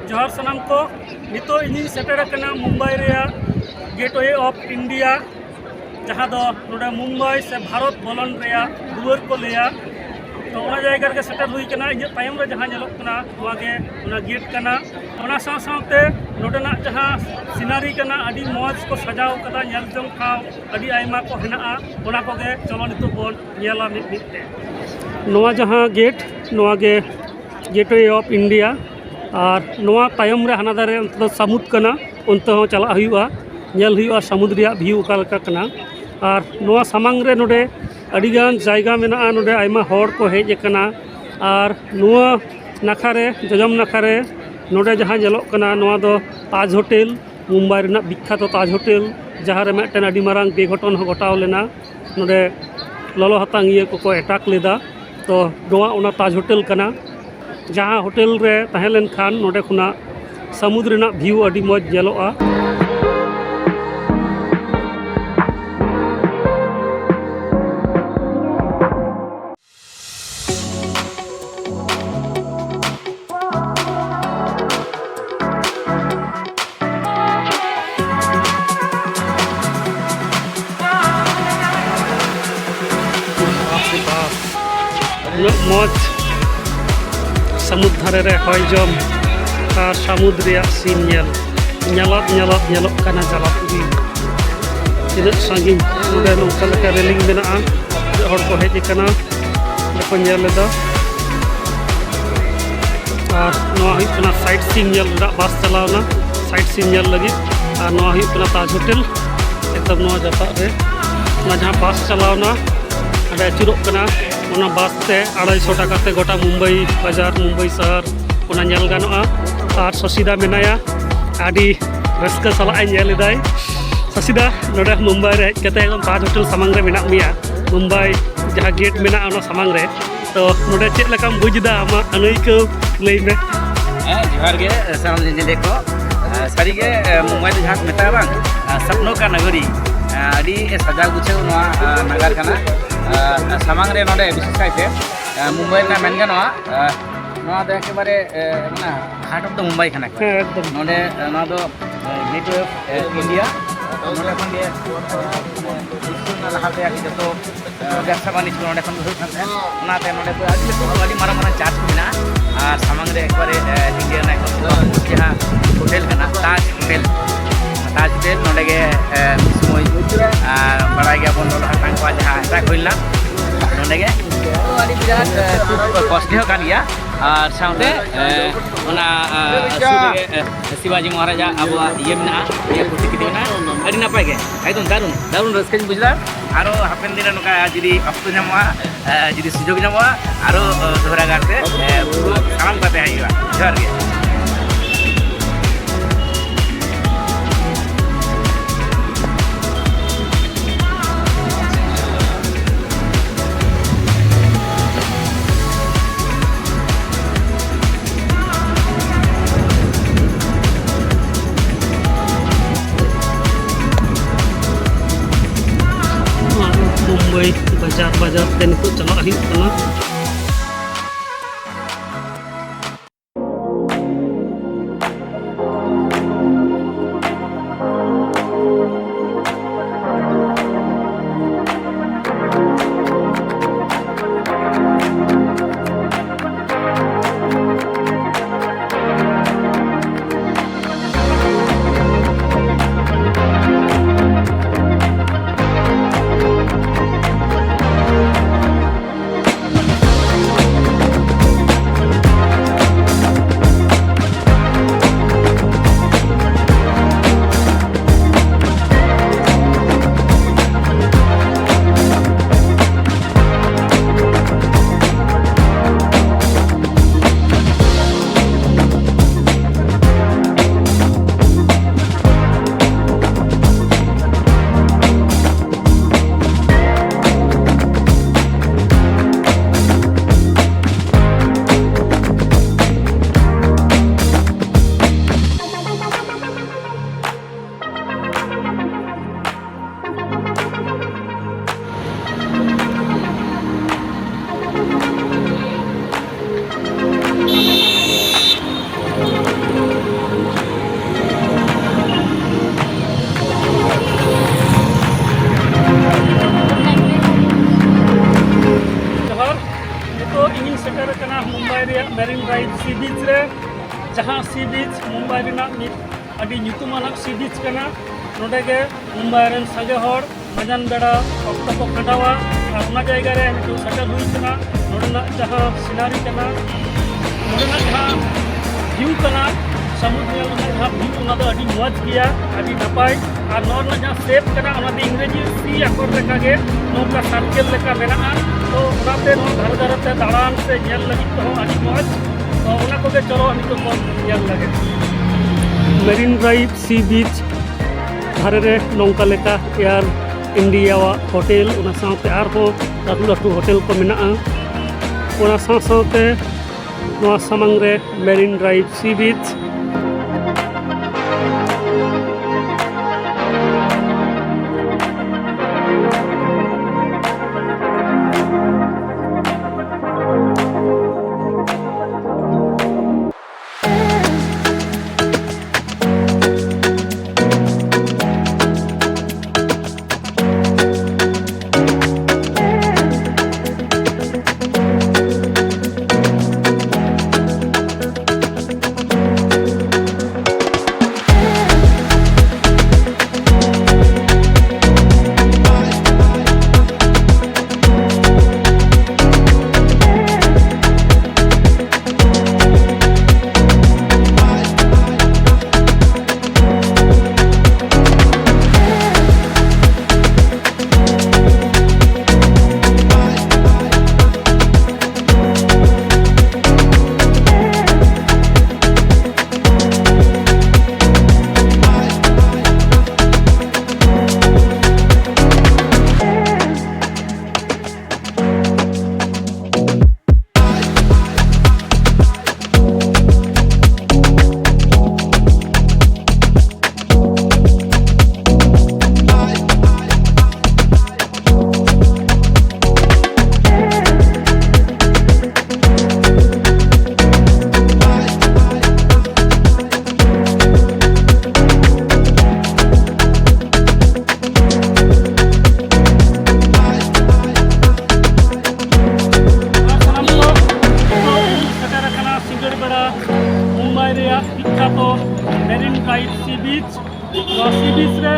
जोहार सनाम को नितो इनी सेटेर कना मुंबई रेया गेटवे ऑफ इंडिया जहाँ दो नोडे मुंबई से भारत बोलन रेया दुआर को लेया तो ओना जायगा रे सेटर हुई कना इन तायम रे जहाँ ñelok कना वागे ओना गेट कना ओना साथ-साथते नोडेना जहाँ सीनारी कना अडी मौज को सजाव कदा ñel jong ठाव अडी आयमा को हेनाआ ओना कोगे चलो नितो बोन ñela मिदमिदते नोआ जहाँ गेट नोआ गे गेटवे ऑफ इंडिया और नोआ तायम रे हाना दारे अंत समुद्र कना उनते हो चला हुआ ñel हुआ समुद्र रिया व्यू ओका कना और नोआ सामांग रे नोडे अड़ीगान जायगा मेना नोडे आयमा हॉर को हेज कना और नोआ नाखारे जजम नाखारे नोडे जहाँ ñelok कना नोआ दो ताज होटल मुंबई रेना विख्यात ताज होटल जहाँ रे मिदटेन अडी मारांग बेघटन हो घटाव लेना नोडे ललो हतांग इये को अटैक लेदा तो नोआ ओना ताज होटल कना जहाँ होटल रे तहें लेन खान नोडे खुना समुद्र रेना व्यू अडी मौज ñelokआ मौज समुद्र धारे रे हय जम और समुद्र रिया scene ñelok kana jalap ugi तिना सांगिन नोडे नोंका लेका रेलिंग मेनाआ हर को हेज कना लेको ñel लेदा और नोआ हुई कना साइट सीन ñel दा बस चलावना साइट सीन ñel लगी और नोआ हुई कना ताज होटल एकदम नोआ जाता रे ना जहाँ बस चलावना अडे अचुरोग कना ओना बस ते 250 टाका ते गोटा मुंबई बाजार मुंबई शहर ओना ñel गानोआ और ससीदा मेनाया आदि रस्का सलाह ñel इदाय ससीदा नोडे मुंबई रे हेज कते एकदम ताज होटल सामांग रे मेना मिया मुंबई जहाँ गेट मेना ओना सामांग रे तो नोडे चेक लकाम बुझदा आमा अनैको लई में जोहार गे साम जे देखो सारी गे मुंबई जहाँ मेता बांग सपनों का नगरी अडी सजा गुछे नोआ नगर कना सामांग रे नोडे विशेष कायते मुंबई ना मेन गानोआ नोआ दो एकेबारे ना हार्ट ऑफ द मुंबई खाना एकदम नोडे नोआ दो गेटवे ऑफ इंडिया नोडे खन गे लहाते आदि जतो व्यवसा बानिज्य नोडे खन हुई खान ओनाते नोडे को आदि मारा चार्ज को मेना और सामांग रे एकेबारे इंडिया ना जहाँ होटल कना ताज होटल नोडे गे समय बड़ा गया बन हाटांग को जहाँ अटैक होइना नोडे गे आदि बिराट कॉस्टली हो कान गया और साउंडे ओना शिवाजी महाराजा अब ये मेना ये कुछ कितना अड़ी नपाय गे एकदम दारुण रस्के बुझला आरो हापेन दिन नका जदी अक्तो नामवा जदी सुजोग नामवा आरो दोहरा गाते सालाम करते आइबा जोहार गे मुंबई बाजार ते नितो चला हुई कना जहाँ सी बीच मुंबई रेना मिद अभी ᱧᱩᱛᱩᱢᱟᱱᱟᱜ सी बीच कना नोडे के मुंबई रेन संगे हर मजान बेड़ा ऑक्टो को खंडावा और उना जायगा रे नितु सेटल हुई कना नोडेना जहाँ सिनारी कना नोडेना जहाँ व्यू कना समुद्र में जहाँ व्यू उना दो अभी मौज किया अभी नपाई और नॉर्ना जहाँ सेफ कना उना दी इंग्रेजी सी अखर लेका के नोका सर्कल लेका मेना तो उनाते नो घर घर ते दाड़ान से जेल लगी तो अभी मौज तो उना को के चलो नितु मौज जेल लगे मेरीन ड्राइव सी बीच धारे रे नौका लेका एयर इंडिया होटल उना साथे आरहो लाटू लाटू होटल को मेना उना साथे नोआ सामंग रे मेरीन ड्राइव सी बीच मेरीन ड्राइव सी बीच सी बीच रे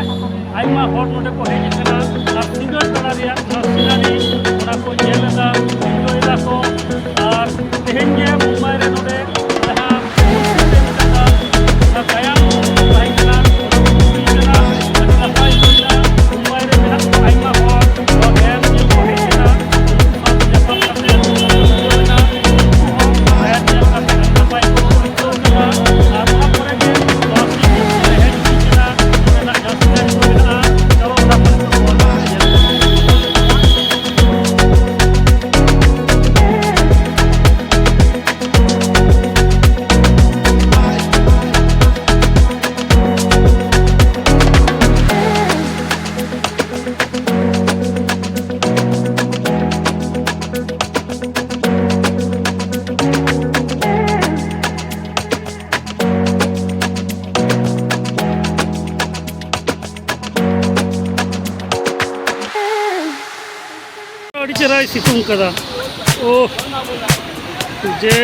आइमा हर नोडे को हेज कना और सिंगल बेड़ा रे सिनारी ओना को जेलदा एंजॉय दा को और तेहेन जे मुंबई रे नोडे जहां काया भाई कना मुंबई रे मेरा आइमा हर और गैर जे को हेज कना सब जगह करते ना गैर जे का भाई को कना चराई सितुंग कदा ओ जे